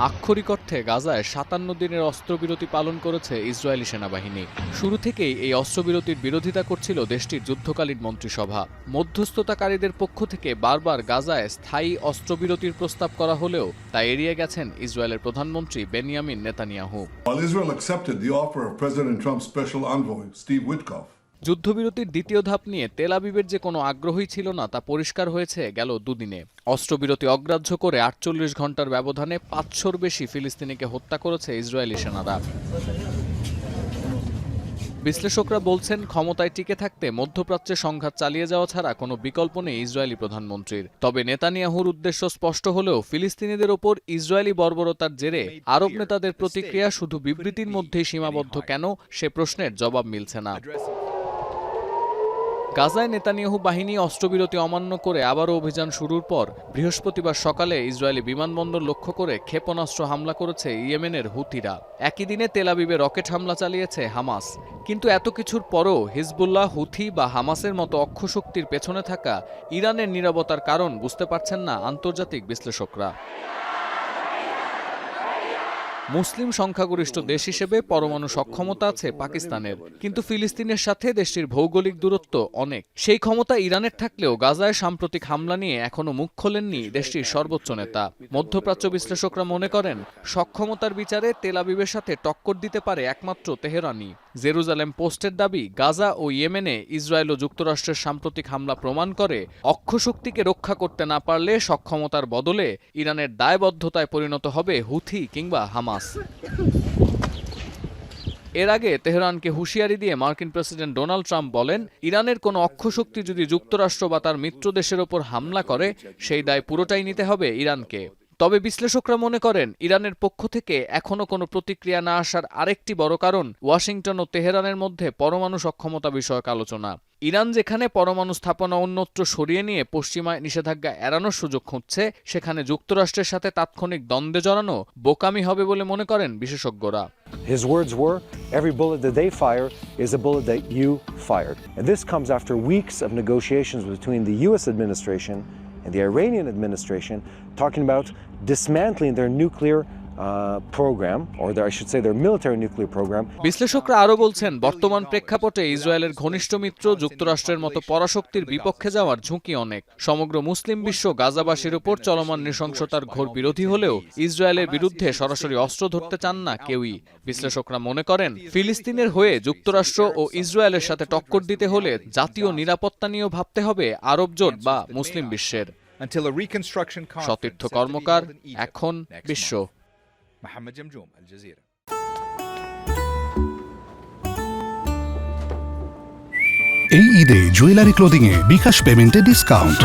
আক্ষরিক অর্থে গাজায় ৫৭ দিনের অস্ত্রবিরতি পালন করেছে ইসরায়েলি সেনাবাহিনী। শুরু থেকেই এই অস্ত্রবিরতির বিরোধিতা করছিল দেশটির যুদ্ধকালীন মন্ত্রিসভা। মধ্যস্থতাকারীদের পক্ষ থেকে বারবার গাজায় স্থায়ী অস্ত্রবিরতির প্রস্তাব করা হলেও তা এড়িয়ে গেছেন ইসরায়েলের প্রধানমন্ত্রী Benjamin Netanyahu. While Israel accepted the offer of President Trump's special envoy, Steve Witkoff, যুদ্ধবিরতির দ্বিতীয় ধাপ নিয়ে তেল আবিবের যে কোনো আগ্রহই ছিল না তা পরিষ্কার হয়েছে গেল দুদিনে। অস্ত্রবিরতি অগ্রাহ্য করে ৪৮ ঘণ্টার ব্যবধানে ৫০০-র বেশি ফিলিস্তিনিকে হত্যা করেছে ইসরায়েলি সেনারা। বিশ্লেষকরা বলছেন, ক্ষমতায় টিকে থাকতে মধ্যপ্রাচ্যে সংঘাত চালিয়ে যাওয়া ছাড়া কোনো বিকল্প নেই ইসরায়েলি প্রধানমন্ত্রীর। তবে নেতানিয়াহুর উদ্দেশ্য স্পষ্ট হলেও ফিলিস্তিনিদের ওপর ইসরায়েলি বর্বরতার জেরে আরব নেতাদের প্রতিক্রিয়া শুধু বিবৃতির মধ্যেই সীমাবদ্ধ কেন, সে প্রশ্নের জবাব মিলছে না। গাজায় নেতানিয়াহু বাহিনী অস্ত্রবিরতি অমান্য করে আবারও অভিযান শুরুর পর বৃহস্পতিবার সকালে ইসরায়েলি বিমানবন্দর লক্ষ্য করে ক্ষেপণাস্ত্র হামলা করেছে ইয়েমেনের হুতিরা। একই দিনে তেল আবিবে রকেট হামলা চালিয়েছে হামাস। কিন্তু এত কিছুর পরও হিজবুল্লাহ, হুথি বা হামাসের মতো অক্ষশক্তির পেছনে থাকা ইরানের নীরবতার কারণ বুঝতে পারছেন না আন্তর্জাতিক বিশ্লেষকরা। মুসলিম সংখ্যাগরিষ্ঠ দেশ হিসেবে পরমাণু সক্ষমতা আছে পাকিস্তানের, কিন্তু ফিলিস্তিনের সাথে দেশটির ভৌগোলিক দূরত্ব অনেক। সেই ক্ষমতা ইরানের থাকলেও গাজায় সাম্প্রতিক হামলা নিয়ে এখনো মুখ খোলেননি দেশটির সর্বোচ্চ নেতা। মধ্যপ্রাচ্য বিশ্লেষকরা মনে করেন, সক্ষমতার বিচারে তেল আবিবের সাথে টক্কর দিতে পারে একমাত্র তেহরানই। জেরুজালেম পোস্টের দাবি, গাজা ও ইয়েমেনে ইসরায়েল ও যুক্তরাষ্ট্রের সাম্প্রতিক হামলা প্রমাণ করে অক্ষশক্তিকে রক্ষা করতে না পারলে সক্ষমতার বদলে ইরানের দায়বদ্ধতায় পরিণত হবে হুথি কিংবা হামাস। এর আগে তেহরানকে হুঁশিয়ারি দিয়ে মার্কিন প্রেসিডেন্ট ডোনাল্ড ট্রাম্প বলেন, ইরানের কোনো অক্ষশক্তি যদি যুক্তরাষ্ট্র বা তার মিত্র দেশের ওপর হামলা করে সেই দায় পুরোটাই নিতে হবে ইরানকে। তবে বিশ্লেষকরা মনে করেন, ইরানের পক্ষ থেকে এখনো কোনো প্রতিক্রিয়া না আসার আরেকটি বড় কারণ ওয়াশিংটন ও তেহরানের মধ্যে পরমাণু সক্ষমতা বিষয়ক আলোচনা। ইরান যেখানে পরমাণু স্থাপনা অন্যত্র সরিয়ে নিয়ে পশ্চিমায় নিষেধাজ্ঞা এড়ানোর সুযোগ খুঁজছে, সেখানে যুক্তরাষ্ট্রের সাথে তাৎক্ষণিক দ্বন্দ্বে জড়ানো বোকামি হবে বলে মনে করেন বিশেষজ্ঞরা। His words were, every bullet that they fire is a bullet that you fired. And this comes after weeks of negotiations between the US administration and the Iranian administration talking about dismantling their nuclear program, or I should say their military nuclear program. বিশ্লেষকরা আরও বলছেন, বর্তমান প্রেক্ষাপটে ইসরায়েলের ঘনিষ্ঠ মিত্র যুক্তরাষ্ট্রের মতো পরাশক্তির বিপক্ষে যাওয়ার ঝুঁকি অনেক। সমগ্র মুসলিম বিশ্ব গাজাবাসীর উপর চলমান নৃশংসতার ঘোর বিরোধী হলেও ইসরায়েলের বিরুদ্ধে সরাসরি অস্ত্র ধরতে চান না কেউই। বিশ্লেষকরা মনে করেন, ফিলিস্তিনের হয়ে যুক্তরাষ্ট্র ও ইসরায়েলের সাথে টক্কর দিতে হলে জাতীয় নিরাপত্তা নিয়েও ভাবতে হবে আরব জোট বা মুসলিম বিশ্বের। সতীর্থ কর্মকার, এখন বিশ্ব। محمد جمجوم، الجزيرة। এই ঈদে জুয়েলারি ক্লোদিং এ বিকাশ পেমেন্টে ডিসকাউন্ট।